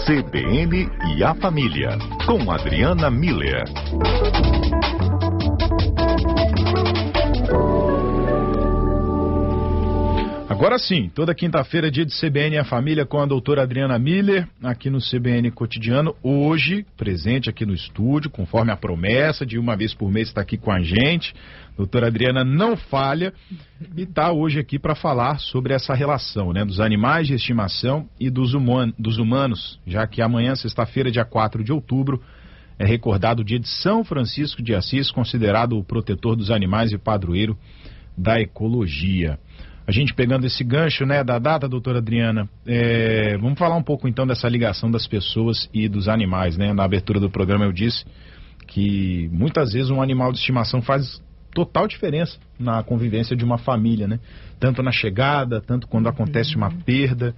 CBN e a Família, com Adriana Miller. Agora sim, toda quinta-feira, dia de CBN e a Família com a doutora Adriana Miller, aqui no CBN Cotidiano. Hoje, presente aqui no estúdio, conforme a promessa de uma vez por mês estar aqui com a gente. Doutora Adriana não falha e está hoje aqui para falar sobre essa relação, né, dos animais de estimação e dos humanos, já que amanhã, sexta-feira, dia 4 de outubro, é recordado o dia de São Francisco de Assis, considerado o protetor dos animais e padroeiro da ecologia. A gente pegando esse gancho, né, da data, doutora Adriana, vamos falar um pouco então dessa ligação das pessoas e dos animais, né? Na abertura do programa eu disse que muitas vezes um animal de estimação faz total diferença na convivência de uma família, né? Tanto na chegada, tanto quando acontece uma perda.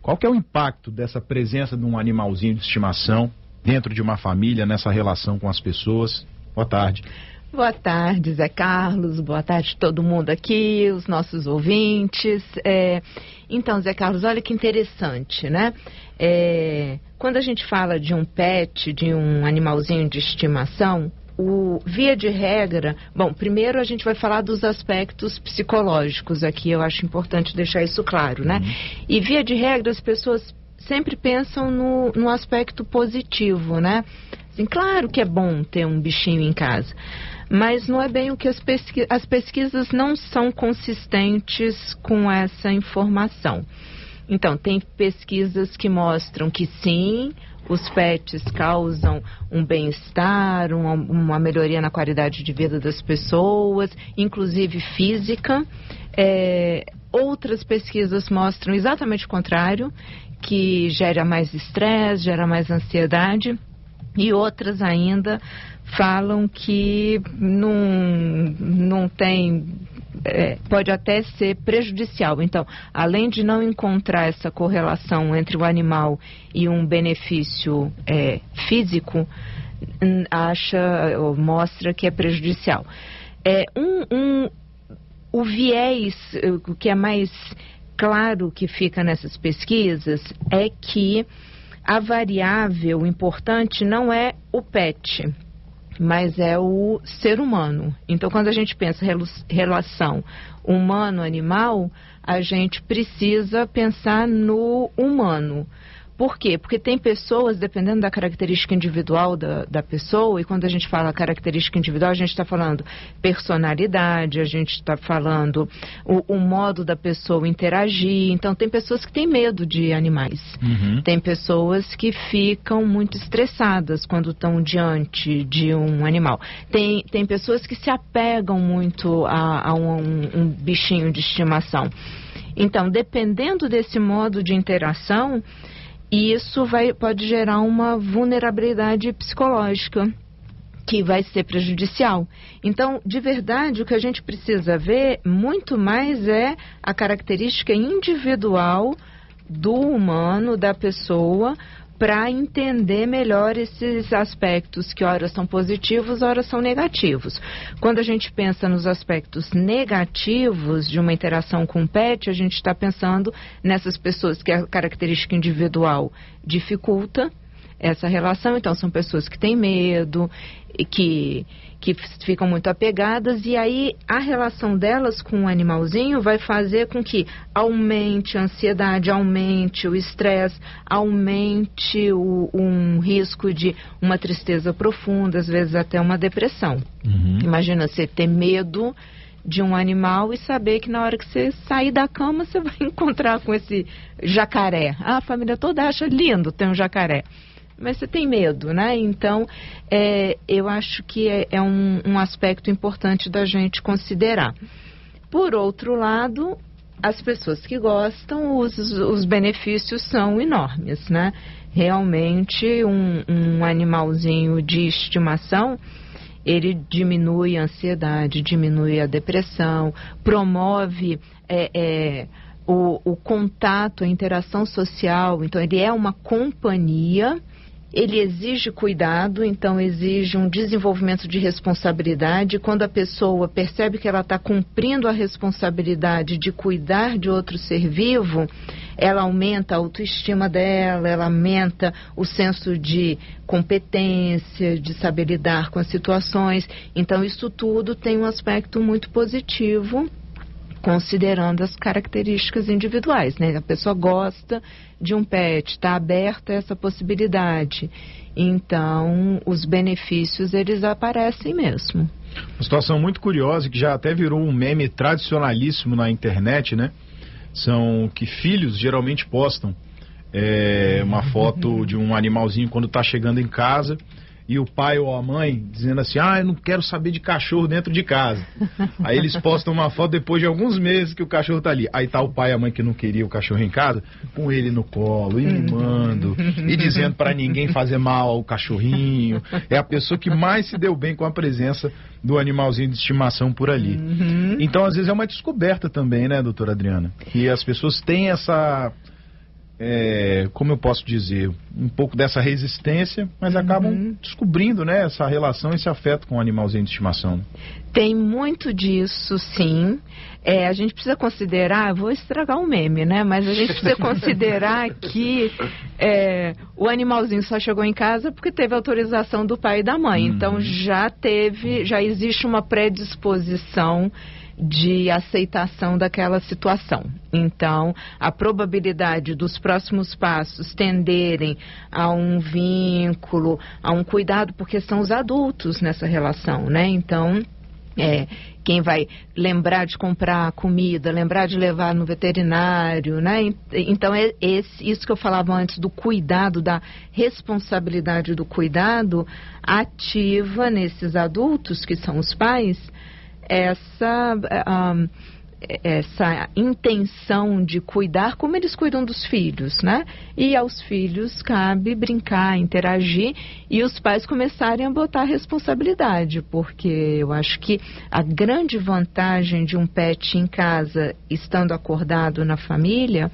Qual que é o impacto dessa presença de um animalzinho de estimação dentro de uma família, nessa relação com as pessoas? Boa tarde. Boa tarde, Zé Carlos, boa tarde todo mundo aqui, os nossos ouvintes. Então, Zé Carlos, olha que interessante, né? Quando a gente fala de um pet, de um animalzinho de estimação, via de regra, bom, primeiro a gente vai falar dos aspectos psicológicos aqui, eu acho importante deixar isso claro, né? E via de regra as pessoas sempre pensam no aspecto positivo, né? Assim, claro que é bom ter um bichinho em casa, mas não é bem o que as pesquisas não são consistentes com essa informação. Então, tem pesquisas que mostram que sim, os pets causam um bem-estar, uma melhoria na qualidade de vida das pessoas, inclusive física. Outras pesquisas mostram exatamente o contrário, que gera mais estresse, gera mais ansiedade, e outras ainda falam que não tem, pode até ser prejudicial. Então, além de não encontrar essa correlação entre o animal e um benefício físico, mostra que é prejudicial. O viés, o que é mais claro que fica nessas pesquisas, é que a variável importante não é o pet, mas é o ser humano. Então, quando a gente pensa relação humano-animal, a gente precisa pensar no humano. Por quê? Porque tem pessoas, dependendo da característica individual da pessoa, e quando a gente fala característica individual, a gente está falando personalidade, a gente está falando o modo da pessoa interagir. Então, tem pessoas que têm medo de animais. Tem pessoas que ficam muito estressadas quando estão diante de um animal. Tem pessoas que se apegam muito a um bichinho de estimação. Então, dependendo desse modo de interação, isso pode gerar uma vulnerabilidade psicológica que vai ser prejudicial. Então, de verdade, o que a gente precisa ver muito mais é a característica individual do humano, da pessoa, para entender melhor esses aspectos que ora são positivos, ora são negativos. Quando a gente pensa nos aspectos negativos de uma interação com o pet, a gente está pensando nessas pessoas que a característica individual dificulta essa relação. Então, são pessoas que têm medo, que ficam muito apegadas, e aí a relação delas com o animalzinho vai fazer com que aumente a ansiedade, aumente o estresse, aumente um risco de uma tristeza profunda, às vezes até uma depressão. Imagina você ter medo de um animal e saber que na hora que você sair da cama você vai encontrar com esse jacaré. A família toda acha lindo ter um jacaré, mas você tem medo, né? Então, eu acho que é um aspecto importante da gente considerar. Por outro lado, as pessoas que gostam, os benefícios são enormes, né? Realmente, um animalzinho de estimação, ele diminui a ansiedade, diminui a depressão, promove o contato, a interação social. Então, ele é uma companhia. ele exige cuidado, então exige um desenvolvimento de responsabilidade. Quando a pessoa percebe que ela está cumprindo a responsabilidade de cuidar de outro ser vivo, ela aumenta a autoestima dela, ela aumenta o senso de competência, de saber lidar com as situações. Então isso tudo tem um aspecto muito positivo, considerando as características individuais, né? A pessoa gosta de um pet, está aberta a essa possibilidade. Então, os benefícios, eles aparecem mesmo. Uma situação muito curiosa, que já até virou um meme tradicionalíssimo na internet, né? São que filhos geralmente postam uma foto de um animalzinho quando está chegando em casa, e o pai ou a mãe dizendo assim: eu não quero saber de cachorro dentro de casa. Aí eles postam uma foto depois de alguns meses que o cachorro tá ali. Aí tá o pai e a mãe que não queria o cachorro em casa, com ele no colo, e mimando, e dizendo para ninguém fazer mal ao cachorrinho. É a pessoa que mais se deu bem com a presença do animalzinho de estimação por ali. Então, às vezes, é uma descoberta também, né, doutora Adriana? Que as pessoas têm essa... como eu posso dizer, um pouco dessa resistência, mas acabam descobrindo, né, essa relação, esse afeto com o animalzinho de estimação. Tem muito disso, sim. A gente precisa considerar, vou estragar um meme, né, mas a gente precisa considerar que o animalzinho só chegou em casa porque teve autorização do pai e da mãe. Então já existe uma predisposição de aceitação daquela situação. Então, a probabilidade dos próximos passos tenderem a um vínculo, a um cuidado, porque são os adultos nessa relação, né? Então, quem vai lembrar de comprar comida, lembrar de levar no veterinário, né? Então, isso que eu falava antes do cuidado, da responsabilidade do cuidado, ativa nesses adultos, que são os pais, essa intenção de cuidar como eles cuidam dos filhos, né? E aos filhos cabe brincar, interagir, e os pais começarem a botar responsabilidade, porque eu acho que a grande vantagem de um pet em casa, estando acordado na família,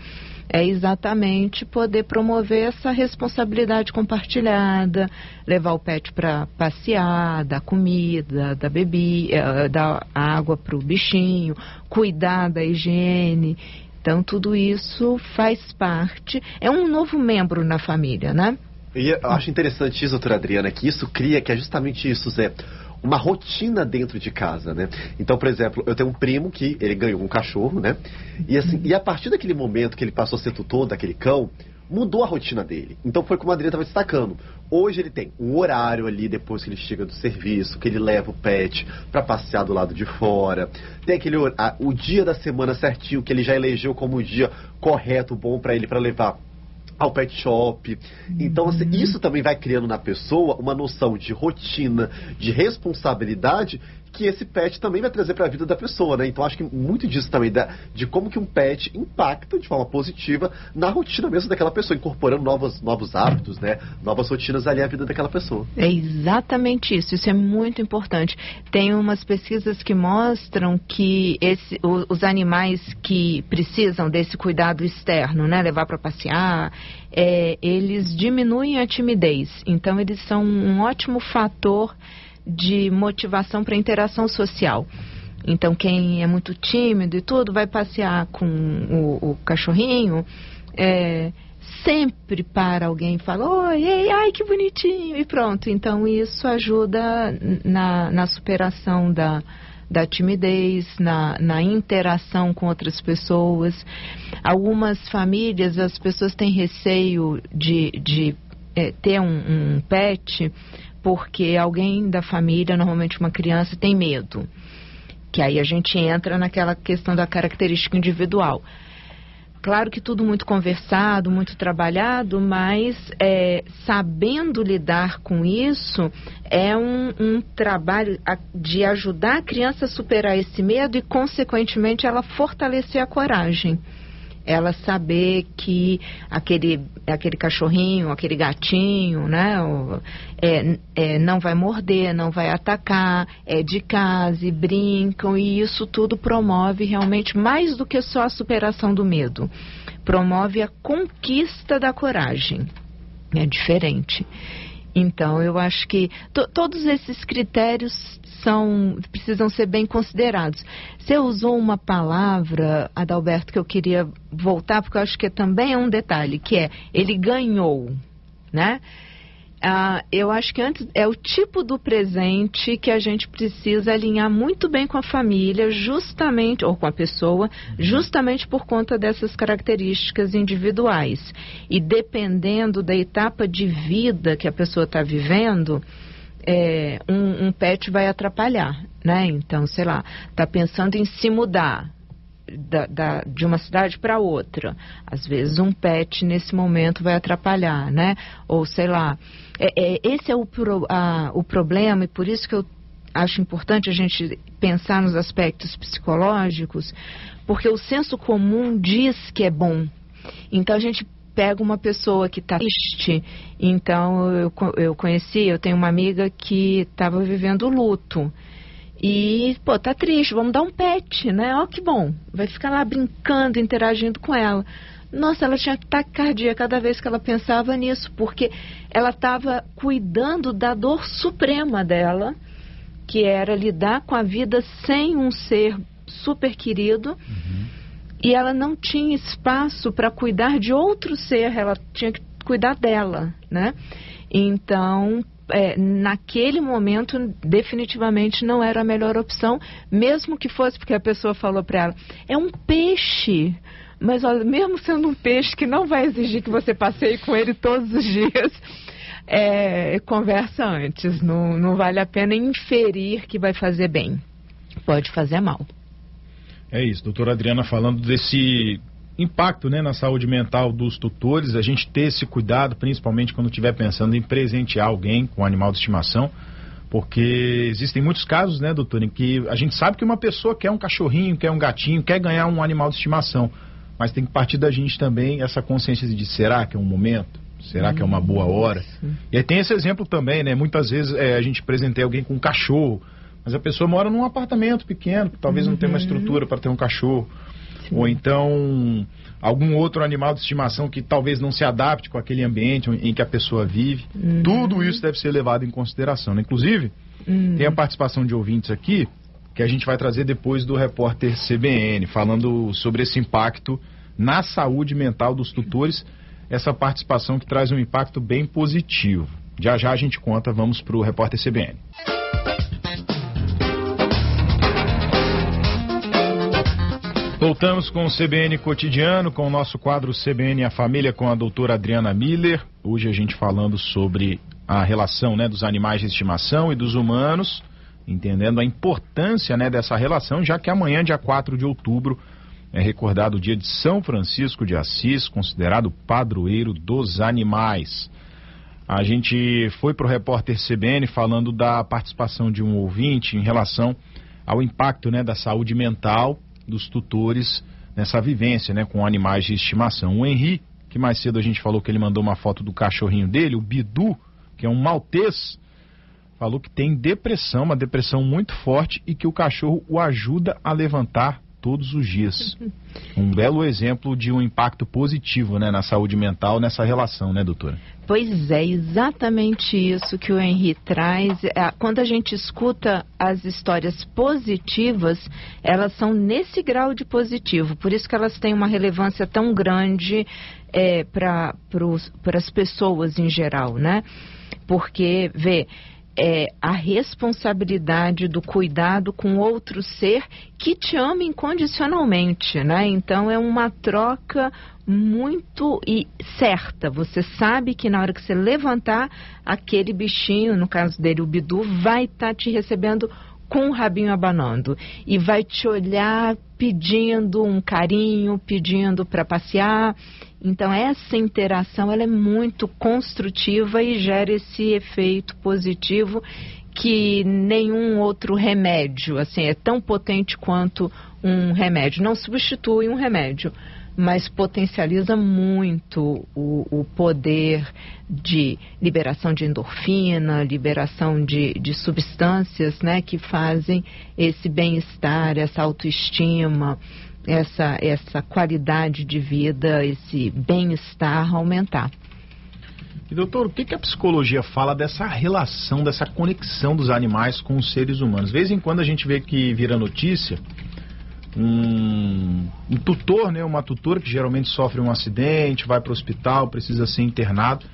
é exatamente poder promover essa responsabilidade compartilhada, levar o pet para passear, dar comida, dar bebida, dar água para o bichinho, cuidar da higiene. Então, tudo isso faz parte, é um novo membro na família, né? E eu acho interessante isso, doutora Adriana, que isso cria, que é justamente isso, Zé, uma rotina dentro de casa, né? Então, por exemplo, eu tenho um primo que ele ganhou um cachorro, né? E assim, e a partir daquele momento que ele passou a ser tutor daquele cão, mudou a rotina dele. Então foi como a Adriana estava destacando. Hoje ele tem um horário ali, depois que ele chega do serviço, que ele leva o pet para passear do lado de fora. Tem aquele o dia da semana certinho, que ele já elegeu como o dia correto, bom para ele, para levar ao pet shop. Então, assim, isso também vai criando na pessoa uma noção de rotina, de responsabilidade, que esse pet também vai trazer para a vida da pessoa, né? Então, acho que muito disso também, de como que um pet impacta de forma positiva na rotina mesmo daquela pessoa, incorporando novos hábitos, né? Novas rotinas ali à vida daquela pessoa. É exatamente isso, isso é muito importante. Tem umas pesquisas que mostram que os animais que precisam desse cuidado externo, né? Levar para passear, eles diminuem a timidez. Então, eles são um ótimo fator de motivação para interação social. Então, quem é muito tímido e tudo, vai passear com o cachorrinho, sempre para alguém e fala: oi, ei, ai, que bonitinho, e pronto. Então, isso ajuda na superação da timidez, na interação com outras pessoas. Algumas famílias, as pessoas têm receio de ter um pet, porque alguém da família, normalmente uma criança, tem medo. Que aí a gente entra naquela questão da característica individual. Claro que tudo muito conversado, muito trabalhado, mas sabendo lidar com isso, é um trabalho de ajudar a criança a superar esse medo e, consequentemente, ela fortalecer a coragem. Ela saber que aquele cachorrinho, aquele gatinho, né, não vai morder, não vai atacar, é de casa e brincam, e isso tudo promove realmente mais do que só a superação do medo. Promove a conquista da coragem. É diferente. Então, eu acho que todos esses critérios precisam ser bem considerados. Você usou uma palavra, Adalberto, que eu queria voltar, porque eu acho que também é um detalhe, que é, ele ganhou, né? Eu acho que antes é o tipo do presente que a gente precisa alinhar muito bem com a família, justamente, ou com a pessoa, justamente por conta dessas características individuais. E dependendo da etapa de vida que a pessoa está vivendo, um pet vai atrapalhar, né? Então, sei lá, está pensando em se mudar de uma cidade para outra. Às vezes um pet nesse momento vai atrapalhar, né? Ou sei lá, esse é o problema, e por isso que eu acho importante a gente pensar nos aspectos psicológicos, porque o senso comum diz que é bom. Então a gente pega uma pessoa que está triste, então eu tenho uma amiga que estava vivendo luto. E, tá triste, vamos dar um pet, né? Ó, que bom. Vai ficar lá brincando, interagindo com ela. Nossa, ela tinha taquicardia cada vez que ela pensava nisso, porque ela estava cuidando da dor suprema dela, que era lidar com a vida sem um ser super querido. E ela não tinha espaço para cuidar de outro ser, ela tinha que cuidar dela, né? Então, naquele momento, definitivamente não era a melhor opção, mesmo que fosse porque a pessoa falou para ela, é um peixe, mas olha, mesmo sendo um peixe que não vai exigir que você passeie com ele todos os dias, conversa antes, não vale a pena inferir que vai fazer bem, pode fazer mal. É isso, doutora Adriana, falando desse impacto, né, na saúde mental dos tutores, a gente ter esse cuidado, principalmente quando estiver pensando em presentear alguém com um animal de estimação, porque existem muitos casos, né, doutor, em que a gente sabe que uma pessoa quer um cachorrinho, quer um gatinho, quer ganhar um animal de estimação, mas tem que partir da gente também essa consciência de será que é um momento? Será que é uma boa hora? E aí tem esse exemplo também, né, muitas vezes a gente presenteia alguém com um cachorro, mas a pessoa mora num apartamento pequeno, que talvez não tenha uma estrutura para ter um cachorro. Ou então algum outro animal de estimação que talvez não se adapte com aquele ambiente em que a pessoa vive. Tudo isso deve ser levado em consideração, né? Inclusive, tem a participação de ouvintes aqui, que a gente vai trazer depois do repórter CBN, falando sobre esse impacto na saúde mental dos tutores, essa participação que traz um impacto bem positivo. Já a gente conta, vamos para o repórter CBN. Voltamos com o CBN Cotidiano, com o nosso quadro CBN a Família, com a doutora Adriana Miller. Hoje a gente falando sobre a relação, né, dos animais de estimação e dos humanos, entendendo a importância, né, dessa relação, já que amanhã, dia 4 de outubro, é recordado o dia de São Francisco de Assis, considerado padroeiro dos animais. A gente foi para o repórter CBN falando da participação de um ouvinte em relação ao impacto, né, da saúde mental dos tutores nessa vivência, né, com animais de estimação. O Henri, que mais cedo a gente falou que ele mandou uma foto do cachorrinho dele, o Bidu, que é um maltês, falou que tem depressão, uma depressão muito forte, e que o cachorro o ajuda a levantar todos os dias. Um belo exemplo de um impacto positivo, né, na saúde mental, nessa relação, né, doutora? Pois é, exatamente isso que o Henri traz. Quando a gente escuta as histórias positivas, elas são nesse grau de positivo. Por isso que elas têm uma relevância tão grande para as pessoas em geral, né? Porque, a responsabilidade do cuidado com outro ser que te ama incondicionalmente, né? Então é uma troca muito certa. Você sabe que na hora que você levantar, aquele bichinho, no caso dele o Bidu, vai estar te recebendo com o rabinho abanando e vai te olhar pedindo um carinho, pedindo para passear. Então essa interação, ela é muito construtiva e gera esse efeito positivo que nenhum outro remédio, assim, é tão potente quanto um remédio. Não substitui um remédio, mas potencializa muito o poder de liberação de endorfina, liberação de substâncias, né, que fazem esse bem-estar, essa autoestima, essa qualidade de vida, esse bem-estar aumentar. E doutor, o que a psicologia fala dessa relação, dessa conexão dos animais com os seres humanos? De vez em quando a gente vê que vira notícia um tutor, né, uma tutora que geralmente sofre um acidente, vai para o hospital, precisa ser internado,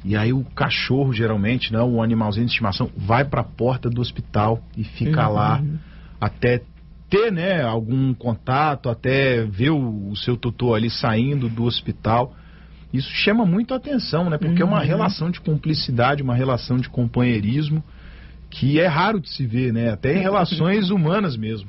e aí o cachorro geralmente, né, o animalzinho de estimação, vai para a porta do hospital e fica lá até ter, né, algum contato, até ver o seu tutor ali saindo do hospital. Isso chama muito a atenção, né, porque é uma relação de cumplicidade, uma relação de companheirismo que é raro de se ver, né, até em relações humanas mesmo.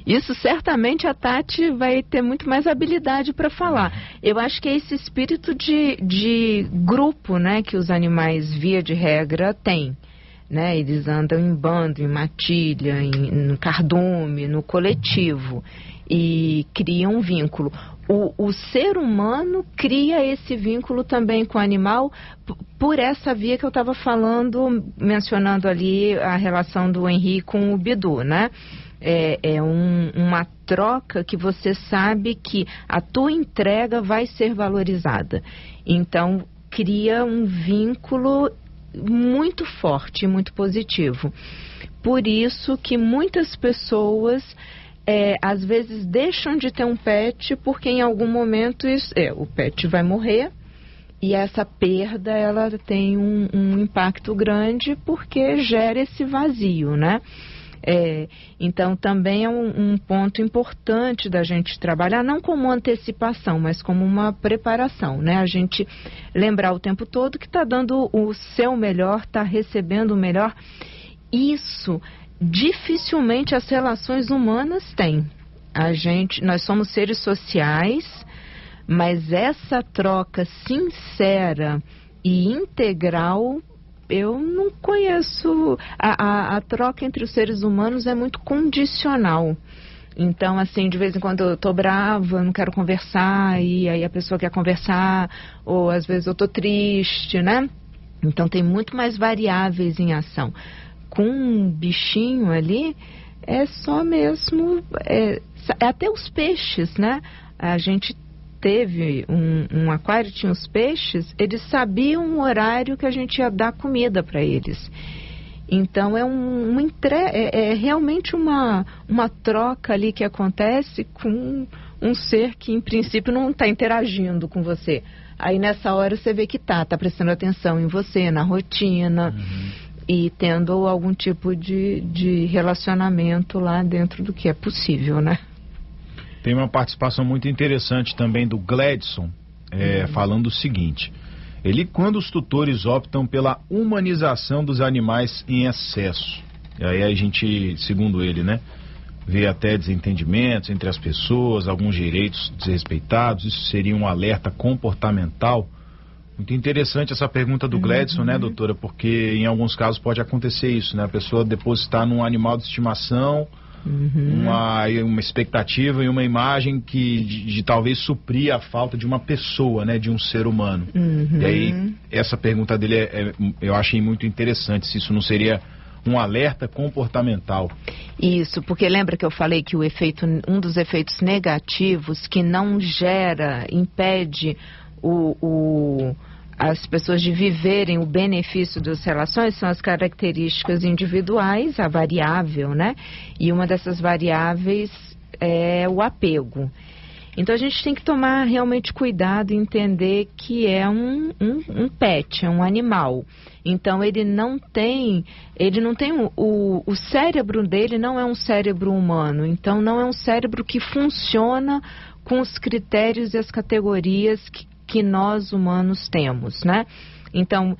Isso certamente a Tati vai ter muito mais habilidade para falar. Eu acho que é esse espírito de grupo, né, que os animais, via de regra, têm. Né? Eles andam em bando, em matilha, no cardume, no coletivo, e criam um vínculo. O ser humano cria esse vínculo também com o animal por essa via que eu estava falando, mencionando ali a relação do Henri com o Bidu, né? Uma troca que você sabe que a tua entrega vai ser valorizada. Então, cria um vínculo muito forte, muito positivo. Por isso que muitas pessoas às vezes deixam de ter um pet porque em algum momento o pet vai morrer e essa perda ela tem um impacto grande porque gera esse vazio, né? Então também é um ponto importante da gente trabalhar, não como antecipação, mas como uma preparação, né? A gente lembrar o tempo todo que está dando o seu melhor, está recebendo o melhor. Isso dificilmente as relações humanas têm. Nós somos seres sociais, mas essa troca sincera e integral eu não conheço. A troca entre os seres humanos é muito condicional. Então, assim, de vez em quando eu tô brava, não quero conversar, e aí a pessoa quer conversar, ou às vezes eu tô triste, né? Então tem muito mais variáveis em ação. Com um bichinho ali, é só mesmo... até os peixes, né? A gente teve um aquário, tinha os peixes, eles sabiam o horário que a gente ia dar comida para eles. Então é realmente uma troca ali que acontece com um ser que em princípio não está interagindo com você. Aí nessa hora você vê que tá prestando atenção em você, na rotina, e tendo algum tipo de relacionamento lá dentro do que é possível, né? Tem uma participação muito interessante também do Gladson, falando o seguinte: quando os tutores optam pela humanização dos animais em excesso, e aí a gente, segundo ele, né, vê até desentendimentos entre as pessoas, alguns direitos desrespeitados, isso seria um alerta comportamental. Muito interessante essa pergunta do Gladson, né, doutora, porque em alguns casos pode acontecer isso, né, a pessoa depositar num animal de estimação uma expectativa e uma imagem de talvez suprir a falta de uma pessoa, né, de um ser humano. E aí essa pergunta dele eu achei muito interessante, se isso não seria um alerta comportamental. Isso, porque lembra que eu falei que um dos efeitos negativos que não impede as pessoas de viverem o benefício das relações são as características individuais, a variável, né? E uma dessas variáveis é o apego. Então a gente tem que tomar realmente cuidado e entender que é um pet, é um animal. Então ele não tem o cérebro dele não é um cérebro humano. Então não é um cérebro que funciona com os critérios e as categorias que nós humanos temos, né? Então,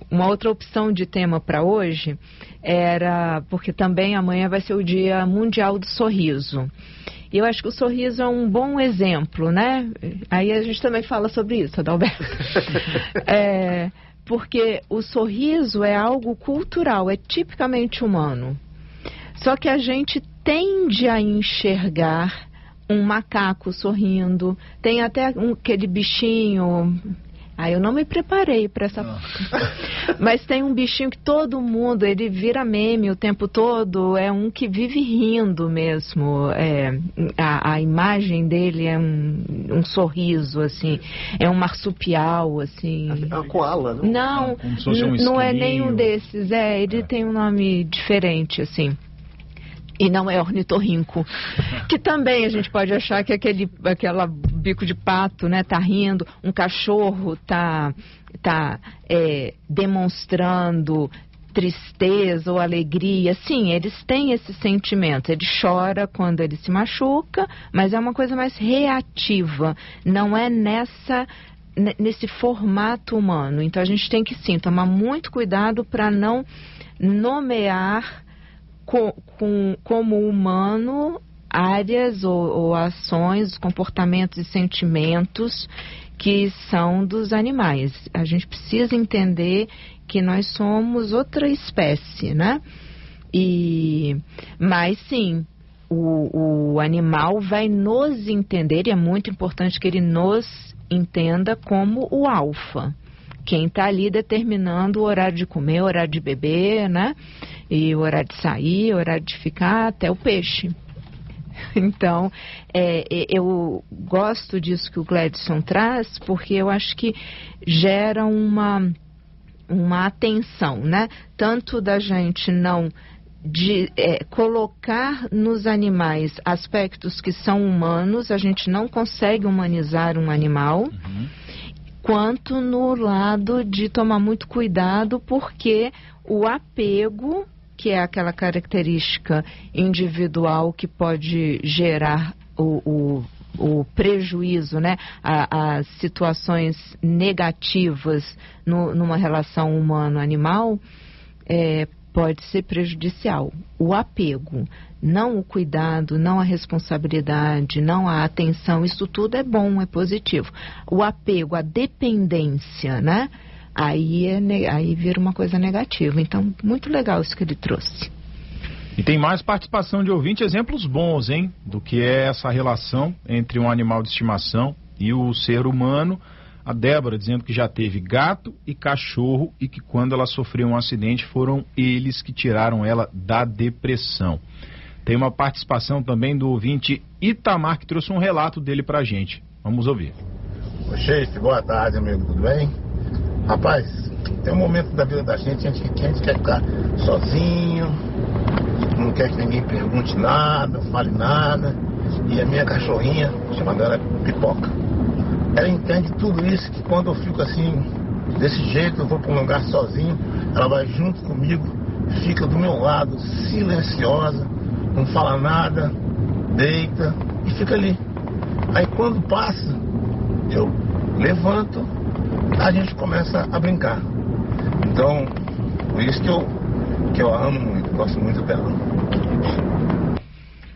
uma outra opção de tema para hoje era, porque também amanhã vai ser o Dia Mundial do Sorriso. E eu acho que o sorriso é um bom exemplo, né? Aí a gente também fala sobre isso, Adalberto. Porque o sorriso é algo cultural, é tipicamente humano. Só que a gente tende a enxergar um macaco sorrindo, tem até aquele bichinho Eu não me preparei para essa... Mas tem um bichinho que todo mundo, ele vira meme o tempo todo, é um que vive rindo mesmo. A imagem dele é um sorriso, assim, é um marsupial, assim. É uma koala, não? Não, como se fosse um não é esquilinho. nenhum desses, ele tem um nome diferente, assim. E não é ornitorrinco, que também a gente pode achar que aquela bico de pato, né, tá rindo, um cachorro tá demonstrando tristeza ou alegria. Sim, eles têm esse sentimento. Ele chora quando ele se machuca, mas é uma coisa mais reativa, não é nesse formato humano. Então a gente tem que sim tomar muito cuidado para não nomear como humano áreas ou ações, comportamentos e sentimentos que são dos animais. A gente precisa entender que nós somos outra espécie, né? Mas sim, o animal vai nos entender, e é muito importante que ele nos entenda como o alfa. Quem está ali determinando o horário de comer, o horário de beber, né? E o horário de sair, o horário de ficar, até o peixe. Então, eu gosto disso que o Gladson traz, porque eu acho que gera uma atenção, né? Tanto da gente não colocar nos animais aspectos que são humanos, a gente não consegue humanizar um animal, quanto no lado de tomar muito cuidado, porque o apego, que é aquela característica individual que pode gerar o prejuízo, né? As situações negativas numa relação humano-animal, pode ser prejudicial. O apego, não o cuidado, não a responsabilidade, não a atenção, isso tudo é bom, é positivo. O apego, a dependência, né? Aí vira uma coisa negativa. Então, muito legal isso que ele trouxe. E tem mais participação de ouvinte, exemplos bons, hein? Do que é essa relação entre um animal de estimação e o ser humano. A Débora dizendo que já teve gato e cachorro e que quando ela sofreu um acidente foram eles que tiraram ela da depressão. Tem uma participação também do ouvinte Itamar, que trouxe um relato dele pra gente. Vamos ouvir. Ô chefe, boa tarde, amigo, tudo bem? Rapaz, tem um momento da vida da gente que a gente quer ficar sozinho, não quer que ninguém pergunte nada, fale nada. E a minha cachorrinha, chamada ela Pipoca, ela entende tudo isso, que quando eu fico assim, desse jeito, eu vou para um lugar sozinho, ela vai junto comigo, fica do meu lado, silenciosa, não fala nada, deita e fica ali. Aí quando passa, eu levanto, a gente começa a brincar. Então, por isso que eu amo muito, gosto muito dela.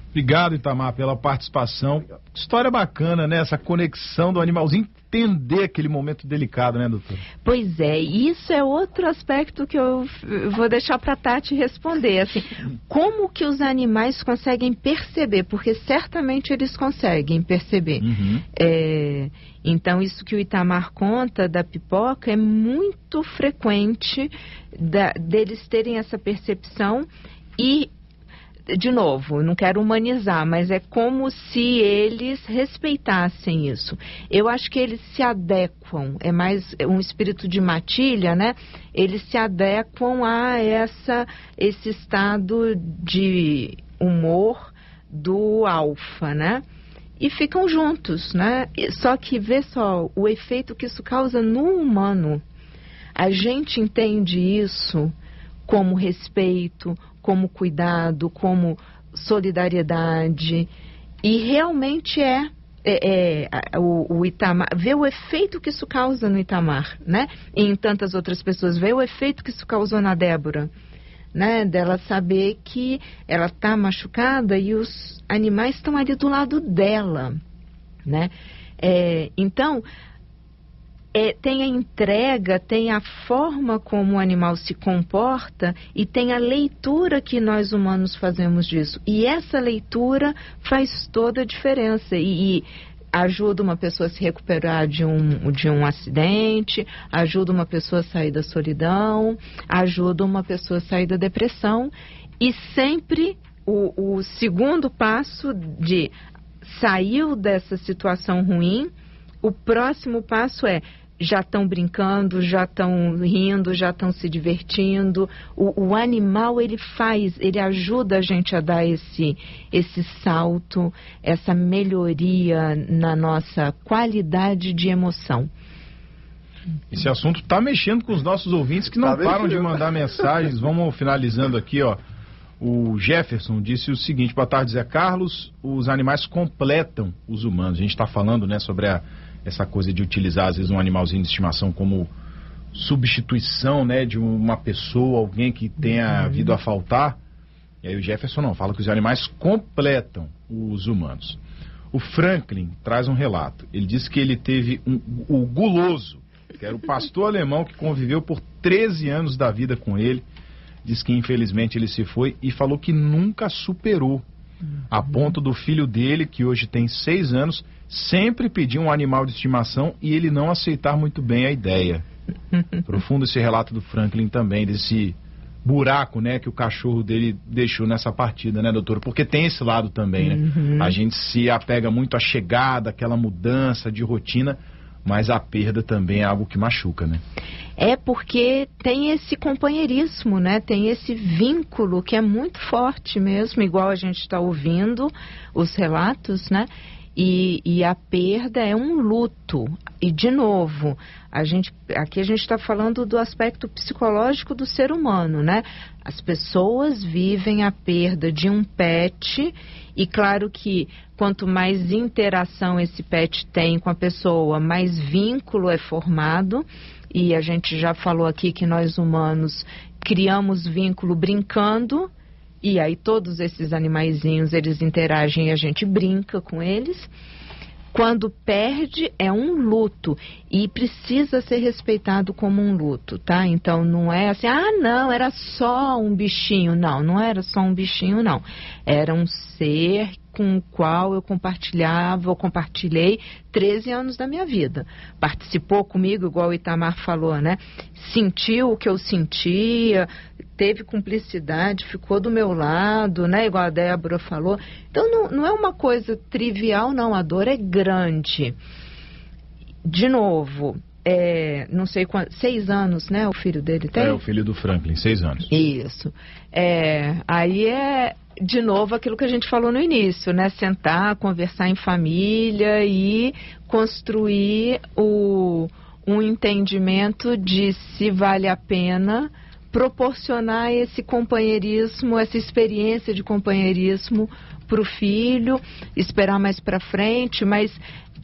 Obrigado, Itamar, pela participação. História bacana, né? Essa conexão do animalzinho, entender aquele momento delicado, né, doutor? Pois é, isso é outro aspecto que eu vou deixar para a Tati responder. Assim, como que os animais conseguem perceber? Porque certamente eles conseguem perceber. Então, isso que o Itamar conta da Pipoca é muito frequente deles terem essa percepção e, de novo, não quero humanizar, mas é como se eles respeitassem isso. Eu acho que eles se adequam, é mais um espírito de matilha, né? Eles se adequam a esse estado de humor do alfa, né? E ficam juntos, né? Só que vê só o efeito que isso causa no humano. A gente entende isso como respeito, como cuidado, como solidariedade, e realmente o Itamar, vê o efeito que isso causa no Itamar, né? E em tantas outras pessoas, vê o efeito que isso causou na Débora, né? Dela saber que ela está machucada e os animais estão ali do lado dela, né? Então, tem a entrega, tem a forma como o animal se comporta e tem a leitura que nós humanos fazemos disso. E essa leitura faz toda a diferença. E ajuda uma pessoa a se recuperar de um acidente, ajuda uma pessoa a sair da solidão, ajuda uma pessoa a sair da depressão. E sempre o segundo passo de saiu dessa situação ruim, o próximo passo é: já estão brincando, já estão rindo, já estão se divertindo. O animal, ele ajuda a gente a dar esse salto, essa melhoria na nossa qualidade de emoção. Esse assunto está mexendo com os nossos ouvintes que não param de mandar mensagens. Vamos finalizando aqui, ó. O Jefferson disse o seguinte: boa tarde, Zé Carlos. Os animais completam os humanos. A gente está falando, né, sobre essa coisa de utilizar, às vezes, um animalzinho de estimação como substituição, né, de uma pessoa, alguém que tenha vindo a faltar. E aí o Jefferson não, fala que os animais completam os humanos. O Franklin traz um relato. Ele disse que ele teve o Guloso, que era o pastor alemão que conviveu por 13 anos da vida com ele. Diz que infelizmente ele se foi e falou que nunca superou. A ponto do filho dele, que hoje tem 6 anos, sempre pedir um animal de estimação e ele não aceitar muito bem a ideia. Profundo esse relato do Franklin também, desse buraco, né, que o cachorro dele deixou nessa partida, né, doutora? Porque tem esse lado também, né? A gente se apega muito à chegada, aquela mudança de rotina, mas a perda também é algo que machuca, né? É porque tem esse companheirismo, né? Tem esse vínculo que é muito forte mesmo, igual a gente está ouvindo os relatos, né? E a perda é um luto. E, de novo, aqui a gente está falando do aspecto psicológico do ser humano, né? As pessoas vivem a perda de um pet e, claro que quanto mais interação esse pet tem com a pessoa, mais vínculo é formado. E a gente já falou aqui que nós humanos criamos vínculo brincando. E aí todos esses animaizinhos, eles interagem e a gente brinca com eles. Quando perde, é um luto e precisa ser respeitado como um luto, tá? Então não é assim, não, era só um bichinho. Não, não era só um bichinho, não. Era um ser com o qual eu compartilhei 13 anos da minha vida. Participou comigo, igual o Itamar falou, né? Sentiu o que eu sentia, teve cumplicidade, ficou do meu lado, né? Igual a Débora falou. Então não é uma coisa trivial, não. A dor é grande. De novo, não sei quantos, 6 anos, né? O filho dele tem? É, o filho do Franklin, 6 anos. Isso. Aí de novo, aquilo que a gente falou no início, né? Sentar, conversar em família e construir um entendimento de se vale a pena proporcionar esse companheirismo, essa experiência de companheirismo para o filho, esperar mais para frente, mas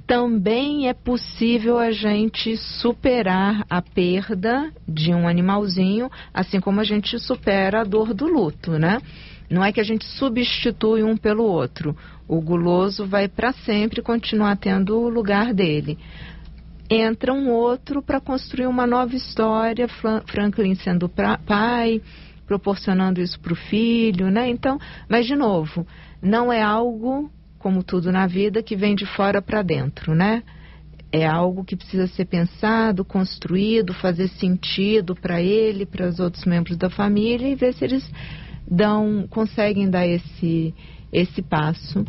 também é possível a gente superar a perda de um animalzinho, assim como a gente supera a dor do luto, né? Não é que a gente substitui um pelo outro. O guloso vai para sempre continuar tendo o lugar dele. Entra um outro para construir uma nova história, Franklin sendo pai, proporcionando isso para o filho, né? Então, mas de novo, não é algo, como tudo na vida, que vem de fora para dentro, né? É algo que precisa ser pensado, construído, fazer sentido para ele, para os outros membros da família e ver se eles conseguem dar esse passo.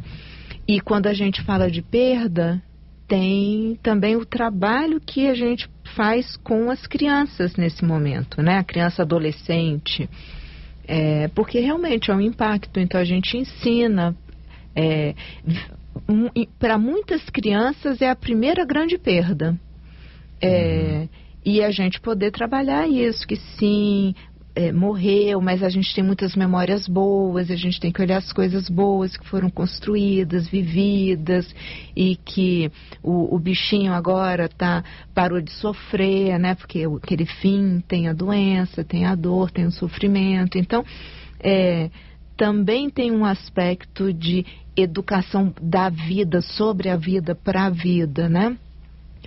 E quando a gente fala de perda, tem também o trabalho que a gente faz com as crianças nesse momento, né? A criança adolescente, porque realmente é um impacto. Então a gente ensina, para muitas crianças é a primeira grande perda, e a gente poder trabalhar isso, que sim, morreu, mas a gente tem muitas memórias boas, a gente tem que olhar as coisas boas que foram construídas, vividas, e que o bichinho agora parou de sofrer, né? Porque aquele fim tem a doença, tem a dor, tem o sofrimento. Então, também tem um aspecto de educação da vida, sobre a vida, para a vida, né?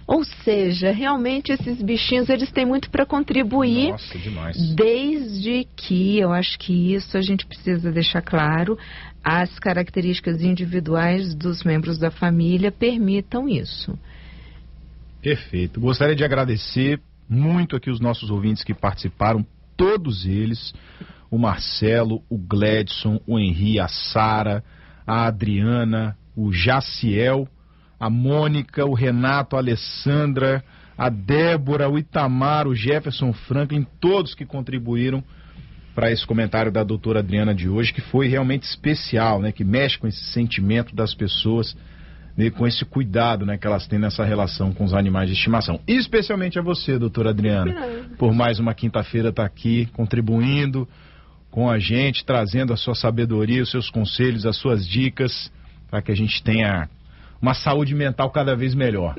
Ou seja, realmente esses bichinhos, eles têm muito para contribuir. Nossa, demais. Desde que, eu acho que isso a gente precisa deixar claro, as características individuais dos membros da família permitam isso. Perfeito. Gostaria de agradecer muito aqui os nossos ouvintes que participaram, todos eles, o Marcelo, o Gledson, o Henri, a Sara, a Adriana, o Jaciel, a Mônica, o Renato, a Alessandra, a Débora, o Itamar, o Jefferson Franklin, todos que contribuíram para esse comentário da doutora Adriana de hoje, que foi realmente especial, né? Que mexe com esse sentimento das pessoas, né? Com esse cuidado, né? Que elas têm nessa relação com os animais de estimação. E especialmente a você, doutora Adriana, por mais uma quinta-feira estar aqui contribuindo com a gente, trazendo a sua sabedoria, os seus conselhos, as suas dicas, para que a gente tenha uma saúde mental cada vez melhor.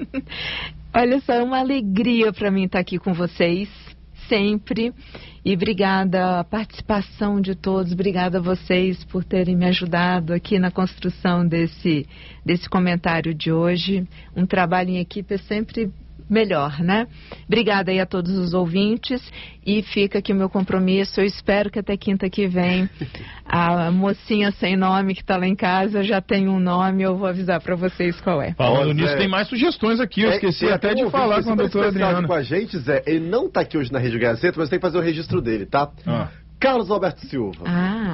Olha só, é uma alegria para mim estar aqui com vocês, sempre. E obrigada a participação de todos, obrigada a vocês por terem me ajudado aqui na construção desse comentário de hoje. Um trabalho em equipe é sempre melhor, né? Obrigada aí a todos os ouvintes e fica aqui o meu compromisso. Eu espero que até quinta que vem a mocinha sem nome que está lá em casa já tem um nome, eu vou avisar para vocês qual é. Falando nisso, tem mais sugestões aqui, eu esqueci até de falar com a doutora Adriana. Com a gente, Zé, ele não está aqui hoje na Rede Gazeta, mas tem que fazer o registro dele, tá? Carlos Alberto Silva,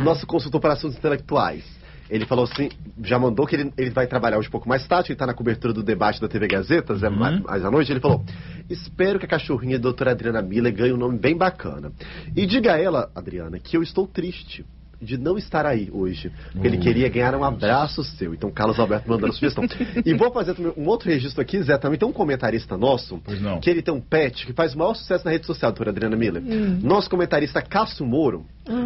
nosso consultor para assuntos intelectuais. Ele falou assim, já mandou que ele vai trabalhar hoje um pouco mais tarde, ele está na cobertura do debate da TV Gazeta, mais à noite. Ele falou, espero que a cachorrinha da doutora Adriana Miller ganhe um nome bem bacana. E diga a ela, Adriana, que eu estou triste de não estar aí hoje, porque ele queria ganhar um abraço seu. Então, Carlos Alberto mandando a sugestão. E vou fazer também um outro registro aqui, Zé, também tem um comentarista nosso, que ele tem um pet que faz o maior sucesso na rede social, doutora Adriana Miller. Nosso comentarista Cássio Moro,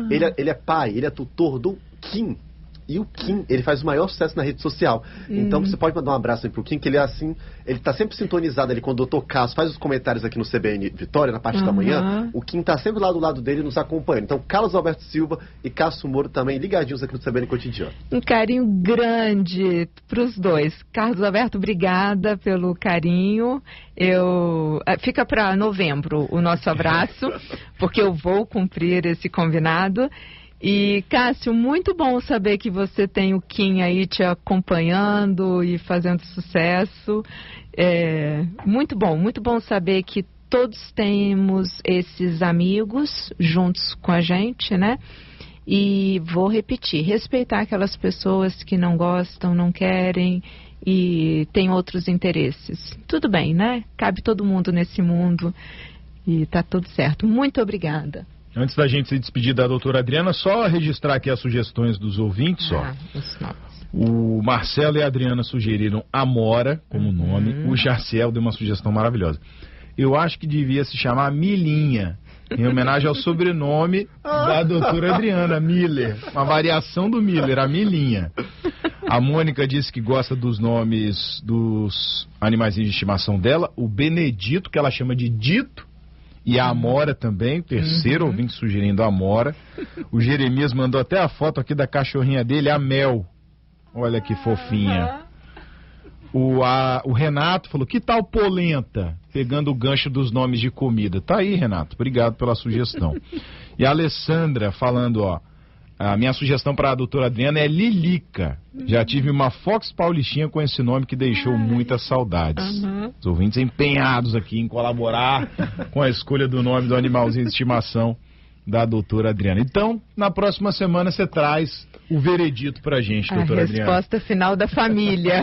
ele é pai, ele é tutor do Kim. E o Kim, ele faz o maior sucesso na rede social. Então você pode mandar um abraço aí pro Kim, que ele é assim, ele tá sempre sintonizado ali quando o doutor Cássio faz os comentários aqui no CBN Vitória, na parte da manhã. O Kim tá sempre lá do lado dele nos acompanhando. Então, Carlos Alberto Silva e Cássio Moro também ligadinhos aqui no CBN Cotidiano. Um carinho grande pros dois. Carlos Alberto, obrigada pelo carinho. Fica para novembro o nosso abraço, porque eu vou cumprir esse combinado. E, Cássio, muito bom saber que você tem o Kim aí te acompanhando e fazendo sucesso. Muito bom saber que todos temos esses amigos juntos com a gente, né? E vou repetir, respeitar aquelas pessoas que não gostam, não querem e têm outros interesses. Tudo bem, né? Cabe todo mundo nesse mundo e tá tudo certo. Muito obrigada. Antes da gente se despedir da doutora Adriana, só registrar aqui as sugestões dos ouvintes, O Marcelo e a Adriana sugeriram Amora como nome, o Jaciel deu uma sugestão maravilhosa. Eu acho que devia se chamar Milinha, em homenagem ao sobrenome da doutora Adriana, Miller, uma variação do Miller, a Milinha. A Mônica disse que gosta dos nomes dos animaizinhos de estimação dela, o Benedito, que ela chama de Dito, e a Amora também, terceiro ouvinte sugerindo a Amora. O Jeremias mandou até a foto aqui da cachorrinha dele, a Mel. Olha que fofinha. O Renato falou, que tal polenta? Pegando o gancho dos nomes de comida. Tá aí, Renato, obrigado pela sugestão. E a Alessandra falando, a minha sugestão para a doutora Adriana é Lilica. Já tive uma Fox Paulistinha com esse nome que deixou muitas saudades. Os ouvintes empenhados aqui em colaborar com a escolha do nome do animalzinho de estimação da doutora Adriana. Então, na próxima semana você traz o veredito pra gente, doutora Adriana. A resposta final da família.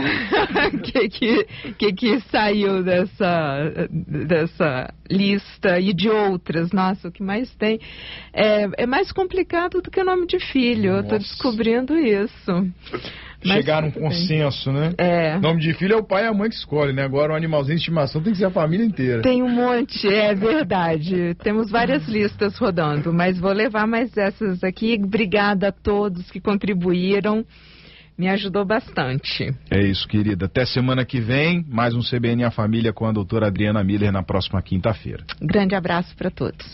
que saiu dessa lista e de outras. Nossa, o que mais tem é mais complicado do que o nome de filho. Eu tô descobrindo isso. Chegar num consenso, né? Nome de filho é o pai e a mãe que escolhe, né? Agora o animalzinho de estimação tem que ser a família inteira. Tem um monte, é verdade. Temos várias listas rodando, mas vou levar mais essas aqui. Obrigada a todos que contribuíram. Me ajudou bastante. É isso, querida. Até semana que vem, mais um CBN e a Família com a doutora Adriana Miller na próxima quinta-feira. Grande abraço para todos.